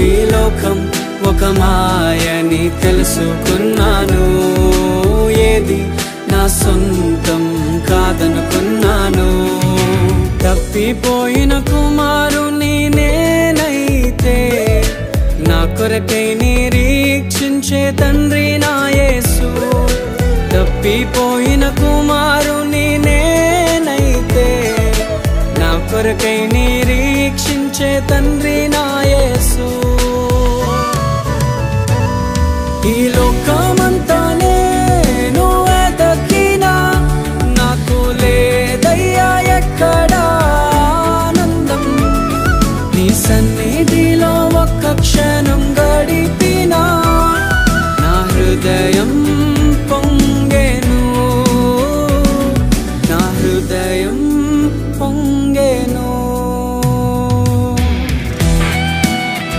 ఈ లోకం ఒక మాయని తెలుసుకున్నాను. ఏది నా సొంతం కాదనుకున్నాను. తప్పిపోయిన కుమారుని నేనైతే నా కొరకై నిరీక్షించే తండ్రి నా యేసు. తప్పిపోయిన కుమారుని నేనైతే నా కొరకై నిరీక్షించే తండ్రి నా యేసు. ఈ లోకమంతా నేను వెతకినా నాకు లేదయ్యా ఎక్కడా ఆనందం. నీ సన్నిధిలో ఒక్క క్షణం గడిపినా నా హృదయం